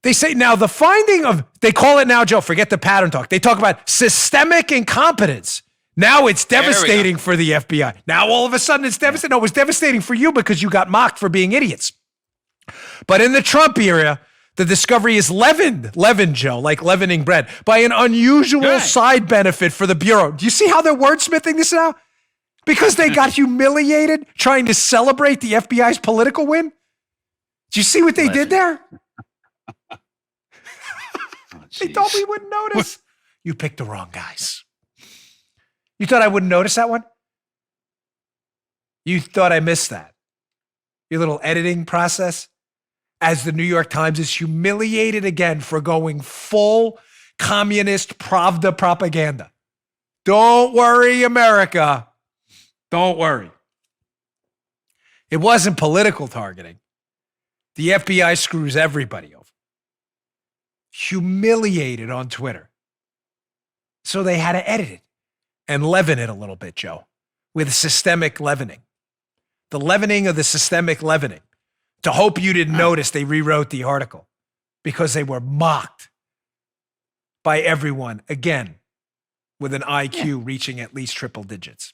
They say, now the finding of, they call it now, Joe, forget the pattern talk. They talk about systemic incompetence. Now it's devastating for the FBI. Now all of a sudden it's devastating. No, it was devastating for you because you got mocked for being idiots. But in the Trump era, the discovery is leavened, Joe, like leavening bread, by an unusual side benefit for the Bureau. Do you see how they're wordsmithing this now? Because they got humiliated trying to celebrate the FBI's political win? Do you see what they did there? They thought we wouldn't notice. You picked the wrong guys. You thought I wouldn't notice that one? You thought I missed that? Your little editing process? As the New York Times is humiliated again for going full communist Pravda propaganda. Don't worry, America. Don't worry. It wasn't political targeting. The FBI screws everybody over. Humiliated on Twitter. So they had to edit it and leaven it a little bit, Joe, with systemic leavening. The leavening of the systemic leavening. To hope you didn't notice, they rewrote the article because they were mocked by everyone, again, with an IQ reaching at least triple digits.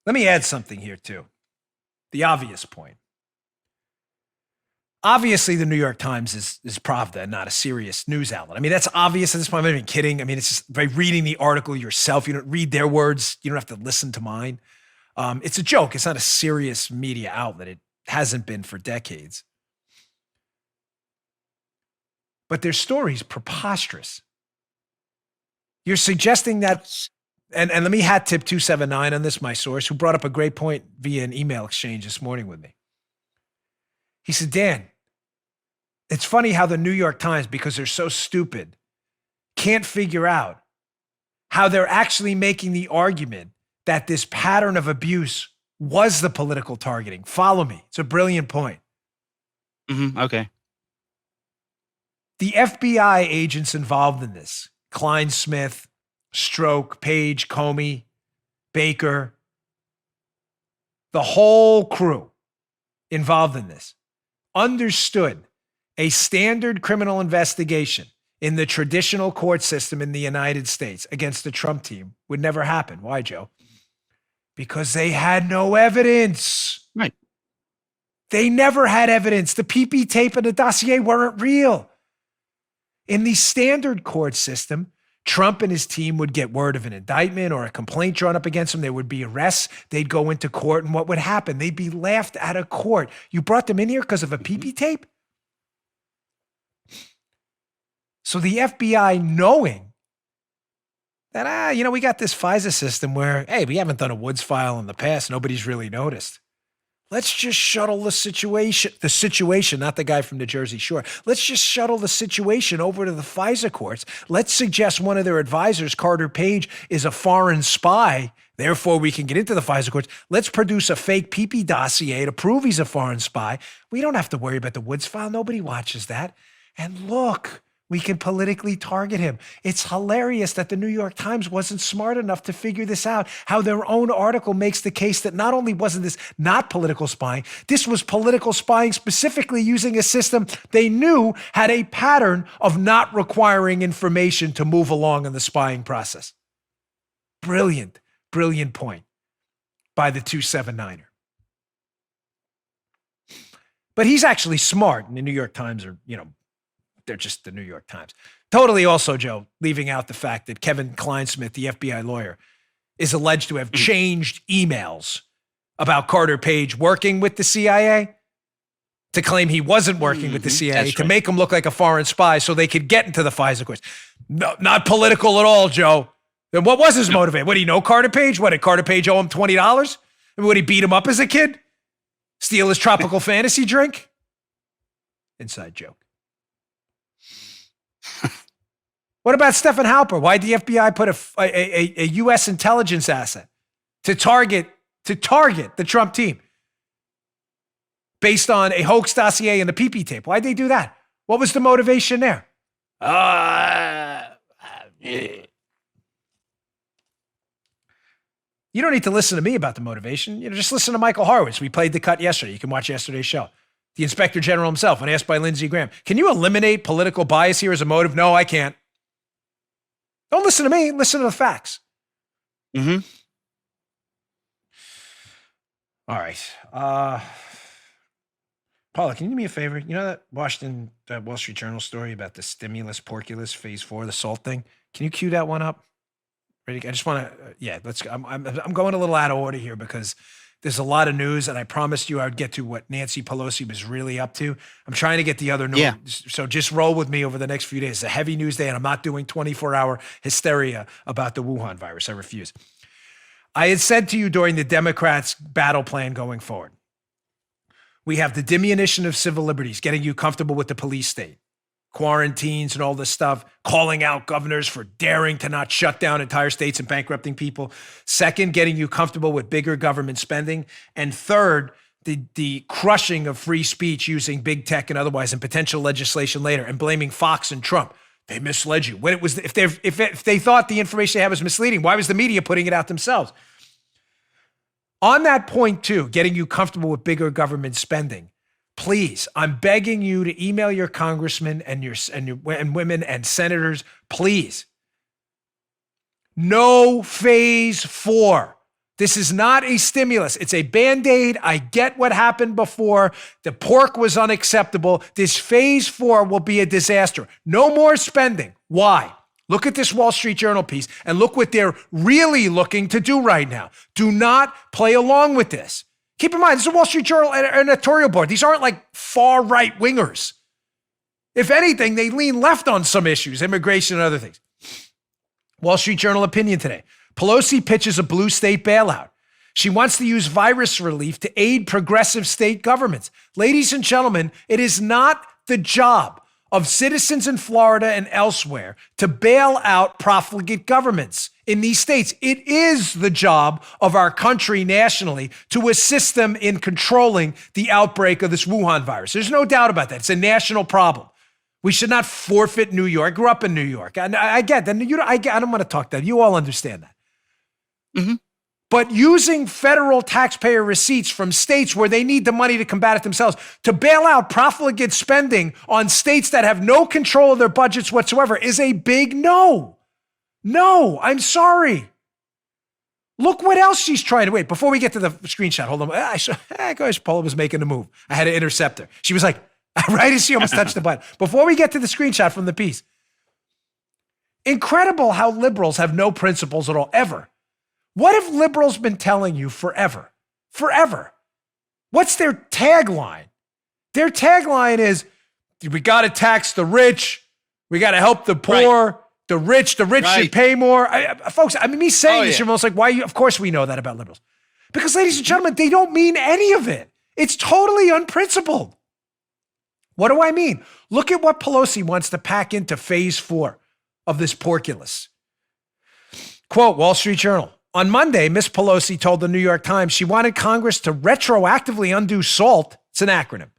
Let me add something here, too. The obvious point. Obviously, the New York Times is Pravda and not a serious news outlet. I mean, that's obvious at this point. I'm not even kidding. I mean, it's just by reading the article yourself. You don't read their words. You don't have to listen to mine. It's a joke. It's not a serious media outlet. It hasn't been for decades. But their story's preposterous. You're suggesting that, and let me hat tip 279 on this, my source, who brought up a great point via an email exchange this morning with me. He said, Dan, it's funny how the New York Times, because they're so stupid, can't figure out how they're actually making the argument that this pattern of abuse was the political targeting. Follow me. It's a brilliant point. Okay. The FBI agents involved in this, Klein Smith, Stroke, Page, Comey, Baker, the whole crew involved in this, understood a standard criminal investigation in the traditional court system in the United States against the Trump team would never happen. Why, Joe? Because they had no evidence. Right. They never had evidence. The PP tape and the dossier weren't real. In the standard court system, Trump and his team would get word of an indictment or a complaint drawn up against them. There would be arrests. They'd go into court, and what would happen? They'd be laughed out of court. You brought them in here because of a PP tape? So the FBI, knowing that, we got this FISA system where, hey, we haven't done a Woods file in the past. Nobody's really noticed. Let's just shuttle the situation, not the guy from the Jersey Shore. Let's just shuttle the situation over to the FISA courts. Let's suggest one of their advisors, Carter Page, is a foreign spy. Therefore, we can get into the FISA courts. Let's produce a fake PP dossier to prove he's a foreign spy. We don't have to worry about the Woods file. Nobody watches that. And look, we can politically target him. It's hilarious that the New York Times wasn't smart enough to figure this out, how their own article makes the case that not only wasn't this not political spying, this was political spying specifically using a system they knew had a pattern of not requiring information to move along in the spying process. Brilliant, brilliant point by the 279er. But he's actually smart, and the New York Times are, they're just the New York Times. Totally also, Joe, leaving out the fact that Kevin Kleinsmith, the FBI lawyer, is alleged to have changed emails about Carter Page working with the CIA to claim he wasn't working with the CIA, to make him look like a foreign spy so they could get into the FISA courts. No, not political at all, Joe. Then what was his motivation? What, did he know Carter Page? What, did Carter Page owe him $20? Would he beat him up as a kid? Steal his tropical fantasy drink? Inside joke. What about Stephen Halper? Why did the FBI put a U.S. intelligence asset to target the Trump team based on a hoax dossier and the PP tape? Why'd they do that? What was the motivation there? You don't need to listen to me about the motivation. Just listen to Michael Horowitz. We played the cut yesterday. You can watch yesterday's show. The Inspector General himself, when asked by Lindsey Graham, can you eliminate political bias here as a motive? No, I can't. Don't listen to me. Listen to the facts. Mm-hmm. All right. Paula, can you do me a favor? You know that Wall Street Journal story about the stimulus, porculus, phase 4, the SALT thing? Can you cue that one up? Ready? I just want to, let's go. I'm going a little out of order here because there's a lot of news, and I promised you I would get to what Nancy Pelosi was really up to. I'm trying to get the other news. Yeah. So just roll with me over the next few days. It's a heavy news day, and I'm not doing 24-hour hysteria about the Wuhan virus. I refuse. I had said to you during the Democrats' battle plan going forward, we have the diminution of civil liberties, getting you comfortable with the police state, quarantines and all this stuff, calling out governors for daring to not shut down entire states and bankrupting people. Second, getting you comfortable with bigger government spending. And third, the crushing of free speech using big tech and otherwise and potential legislation later and blaming Fox and Trump. They misled you. When it was, if they thought the information they had was misleading, why was the media putting it out themselves? On that point too, getting you comfortable with bigger government spending, please, I'm begging you to email your congressmen and women and senators, please. No phase 4. This is not a stimulus. It's a Band-Aid. I get what happened before. The pork was unacceptable. This phase 4 will be a disaster. No more spending. Why? Look at this Wall Street Journal piece and look what they're really looking to do right now. Do not play along with this. Keep in mind, this is a Wall Street Journal editorial board. These aren't like far right wingers. If anything, they lean left on some issues, immigration and other things. Wall Street Journal opinion today. Pelosi pitches a blue state bailout. She wants to use virus relief to aid progressive state governments. Ladies and gentlemen, it is not the job of citizens in Florida and elsewhere to bail out profligate governments. in these states. It is the job of our country nationally to assist them in controlling the outbreak of this Wuhan virus. There's no doubt about that. It's a national problem. We should not forfeit New York. I grew up in New York. I get that. I don't want to talk that. You all understand that. Mm-hmm. But using federal taxpayer receipts from states where they need the money to combat it themselves to bail out profligate spending on states that have no control of their budgets whatsoever is a big no. No, I'm sorry. Look what else she's trying to wait. Before we get to the screenshot, hold on. Gosh, Paula was making a move. I had to intercept her. She was like, right as she almost touched the button. Before we get to the screenshot from the piece, incredible how liberals have no principles at all, ever. What have liberals been telling you forever? Forever. What's their tagline? Their tagline is, we got to tax the rich. We got to help the poor. Right. The rich should pay more. Folks, me saying this, you're almost like, why? Of course we know that about liberals. Because, ladies and gentlemen, they don't mean any of it. It's totally unprincipled. What do I mean? Look at what Pelosi wants to pack into phase 4 of this porculus. Quote, Wall Street Journal. On Monday, Ms. Pelosi told the New York Times she wanted Congress to retroactively undo SALT. It's an acronym.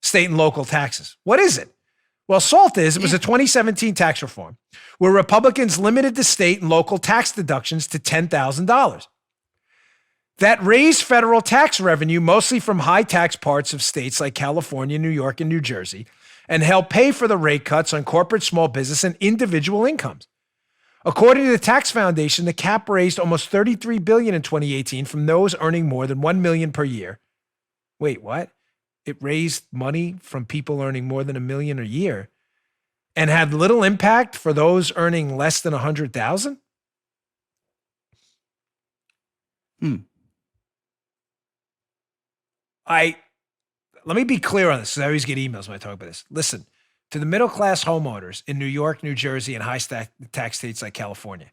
State and local taxes. What is it? Well, SALT it was a 2017 tax reform where Republicans limited the state and local tax deductions to $10,000. That raised federal tax revenue, mostly from high tax parts of states like California, New York, and New Jersey, and helped pay for the rate cuts on corporate, small business, and individual incomes. According to the Tax Foundation, the cap raised almost $33 billion in 2018 from those earning more than $1 million per year. Wait, what? It raised money from people earning more than $1 million a year and had little impact for those earning less than $100,000? Let me be clear on this, because I always get emails when I talk about this. Listen, to the middle-class homeowners in New York, New Jersey, and high-tax states like California,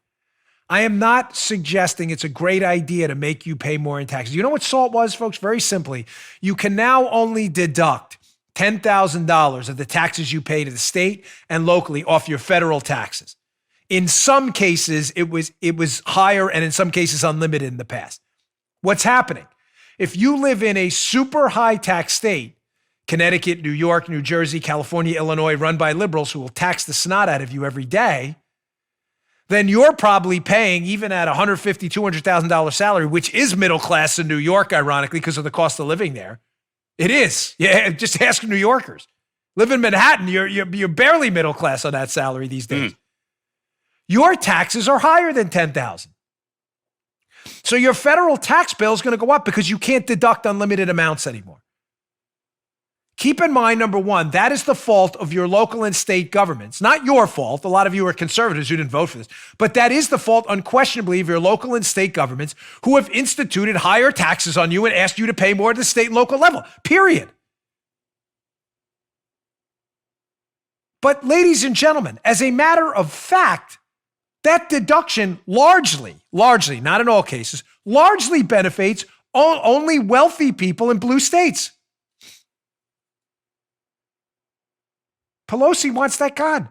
I am not suggesting it's a great idea to make you pay more in taxes. You know what SALT was, folks? Very simply, you can now only deduct $10,000 of the taxes you pay to the state and locally off your federal taxes. In some cases, it was higher, and in some cases, unlimited in the past. What's happening? If you live in a super high-tax state, Connecticut, New York, New Jersey, California, Illinois, run by liberals who will tax the snot out of you every day, then you're probably paying, even at $150,000, $200,000 salary, which is middle class in New York, ironically, because of the cost of living there. It is. Yeah, just ask New Yorkers. Live in Manhattan, you're barely middle class on that salary these days. Your taxes are higher than $10,000. So your federal tax bill is going to go up because you can't deduct unlimited amounts anymore. Keep in mind, number one, that is the fault of your local and state governments. Not your fault. A lot of you are conservatives who didn't vote for this. But that is the fault, unquestionably, of your local and state governments who have instituted higher taxes on you and asked you to pay more at the state and local level. Period. But ladies and gentlemen, as a matter of fact, that deduction largely, not in all cases, largely benefits only wealthy people in blue states. Pelosi wants that gone.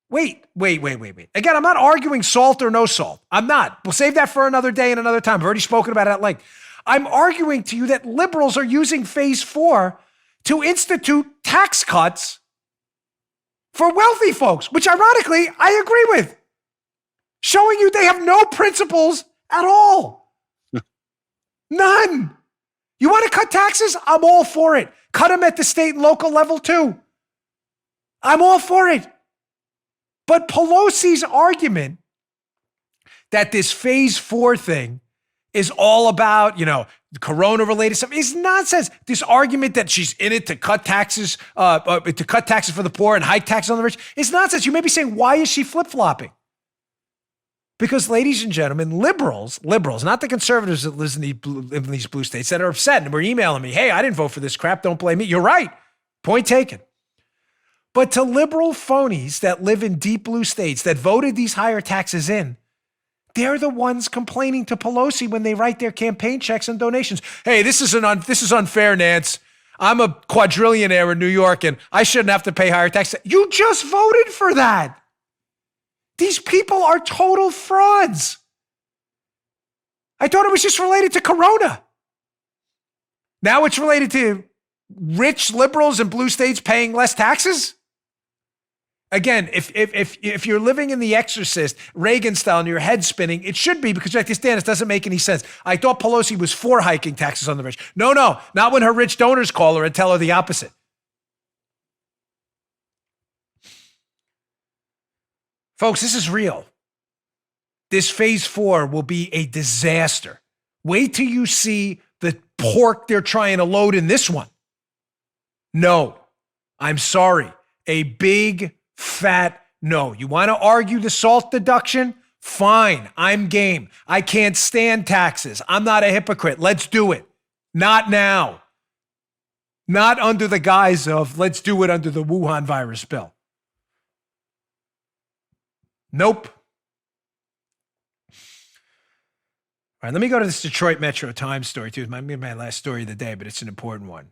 Wait. Again, I'm not arguing SALT or no SALT. I'm not. We'll save that for another day and another time. I've already spoken about it at length. I'm arguing to you that liberals are using phase 4 to institute tax cuts for wealthy folks, which ironically, I agree with. Showing you they have no principles at all. None. You want to cut taxes? I'm all for it. Cut them at the state and local level too. I'm all for it. But Pelosi's argument that this phase 4 thing is all about, corona-related stuff is nonsense. This argument that she's in it to cut taxes, for the poor and hike taxes on the rich is nonsense. You may be saying, why is she flip-flopping? Because, ladies and gentlemen, liberals, not the conservatives that live in these blue states that are upset and were emailing me, hey, I didn't vote for this crap, don't blame me. You're right. Point taken. But to liberal phonies that live in deep blue states that voted these higher taxes in, they're the ones complaining to Pelosi when they write their campaign checks and donations. Hey, this is unfair, Nance. I'm a quadrillionaire in New York and I shouldn't have to pay higher taxes. You just voted for that. These people are total frauds. I thought it was just related to Corona. Now it's related to rich liberals in blue states paying less taxes? Again, if you're living in The Exorcist, Reagan style, and your head spinning, it should be, because you're like, this, Dan, it doesn't make any sense. I thought Pelosi was for hiking taxes on the rich. No, not when her rich donors call her and tell her the opposite. Folks, this is real. This phase 4 will be a disaster. Wait till you see the pork they're trying to load in this one. No, I'm sorry. A big, fat no. You want to argue the SALT deduction? Fine, I'm game. I can't stand taxes. I'm not a hypocrite. Let's do it. Not now. Not under the guise of let's do it under the Wuhan virus bill. Nope. All right, let me go to this Detroit Metro Times story, too. It might be my last story of the day, but it's an important one.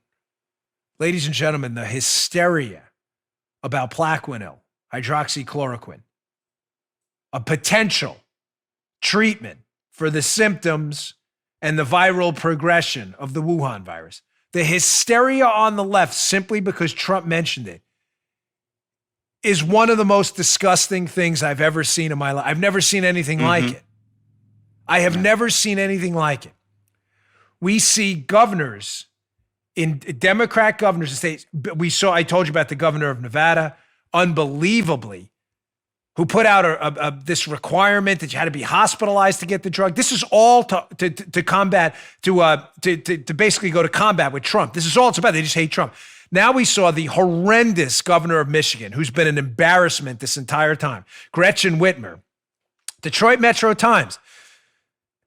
Ladies and gentlemen, the hysteria about Plaquenil, hydroxychloroquine, a potential treatment for the symptoms and the viral progression of the Wuhan virus. The hysteria on the left, simply because Trump mentioned it, is one of the most disgusting things I've ever seen in my life. I've never seen anything like it. I have never seen anything like it. We see governors, in Democrat governors in states. I told you about the governor of Nevada, unbelievably, who put out this requirement that you had to be hospitalized to get the drug. This is all to combat, to basically go to combat with Trump. This is all it's about. They just hate Trump. Now we saw the horrendous governor of Michigan, who's been an embarrassment this entire time, Gretchen Whitmer. Detroit Metro Times,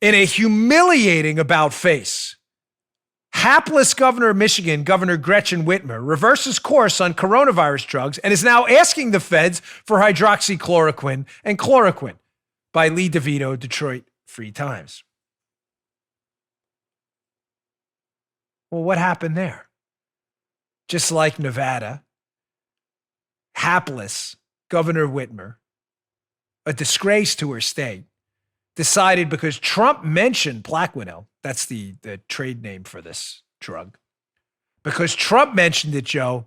in a humiliating about-face, hapless governor of Michigan, Governor Gretchen Whitmer, reverses course on coronavirus drugs and is now asking the feds for hydroxychloroquine and chloroquine. By Lee DeVito, Detroit Free Times. Well, what happened there? Just like Nevada, hapless Governor Whitmer, a disgrace to her state, decided, because Trump mentioned Plaquenil, that's the trade name for this drug, because Trump mentioned it, Joe,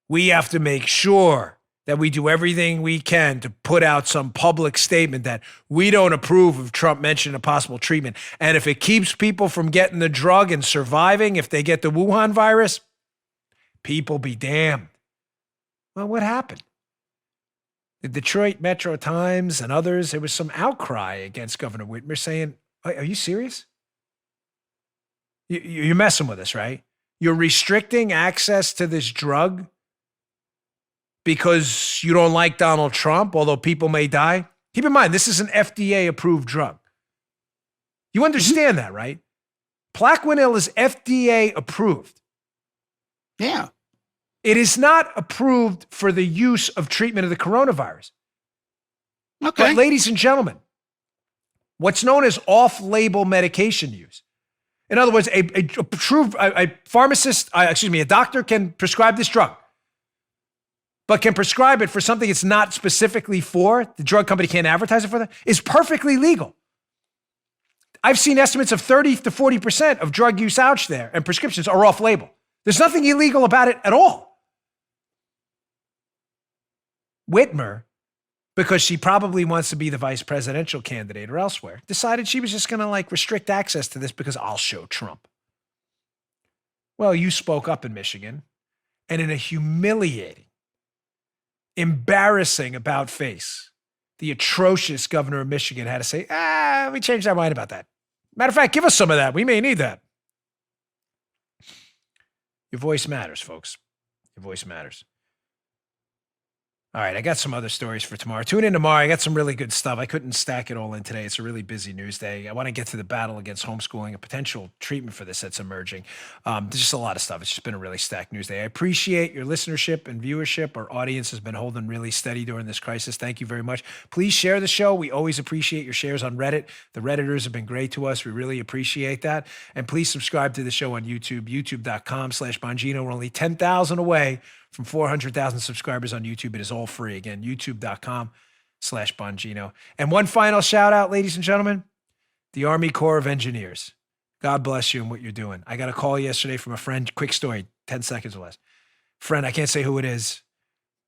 we have to make sure that we do everything we can to put out some public statement that we don't approve of Trump mentioning a possible treatment. And if it keeps people from getting the drug and surviving, if they get the Wuhan virus, people be damned. Well, what happened? The Detroit Metro Times and others, there was some outcry against Governor Whitmer saying, are you serious? You're messing with us, right? You're restricting access to this drug because you don't like Donald Trump, although people may die. Keep in mind, this is an FDA-approved drug. You understand that, right? Plaquenil is FDA-approved. Yeah. It is not approved for the use of treatment of the coronavirus. Okay. But ladies and gentlemen, what's known as off-label medication use. In other words, a doctor can prescribe this drug, but can prescribe it for something it's not specifically for, the drug company can't advertise it for that, is perfectly legal. I've seen estimates of 30 to 40% of drug use out there and prescriptions are off-label. There's nothing illegal about it at all. Whitmer, because she probably wants to be the vice presidential candidate or elsewhere, decided she was just going to restrict access to this because I'll show Trump. Well, you spoke up in Michigan, and in a humiliating, embarrassing about face, the atrocious governor of Michigan had to say, we changed our mind about that. Matter of fact, give us some of that. We may need that. Your voice matters, folks. Your voice matters. All right, I got some other stories for tomorrow. Tune in tomorrow. I got some really good stuff. I couldn't stack it all in today. It's a really busy news day. I want to get to the battle against homeschooling, a potential treatment for this that's emerging. There's just a lot of stuff. It's just been a really stacked news day. I appreciate your listenership and viewership. Our audience has been holding really steady during this crisis. Thank you very much. Please share the show. We always appreciate your shares on Reddit. The Redditors have been great to us. We really appreciate that. And please subscribe to the show on YouTube, youtube.com/Bongino. We're only 10,000 away from 400,000 subscribers on YouTube. It is all free. Again, youtube.com/Bongino. YouTube.com/Bongino. And one final shout out, ladies and gentlemen, the Army Corps of Engineers. God bless you and what you're doing. I got a call yesterday from a friend, quick story, 10 seconds or less. Friend, I can't say who it is,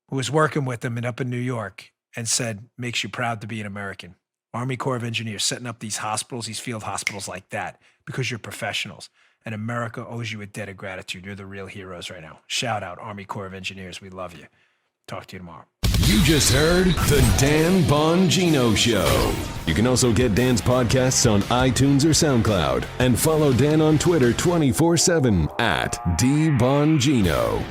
who was working with them and up in New York and said, makes you proud to be an American. Army Corps of Engineers setting up these hospitals, these field hospitals like that because you're professionals. And America owes you a debt of gratitude. You're the real heroes right now. Shout out, Army Corps of Engineers. We love you. Talk to you tomorrow. You just heard The Dan Bongino Show. You can also get Dan's podcasts on iTunes or SoundCloud and follow Dan on Twitter 24/7 @DBongino.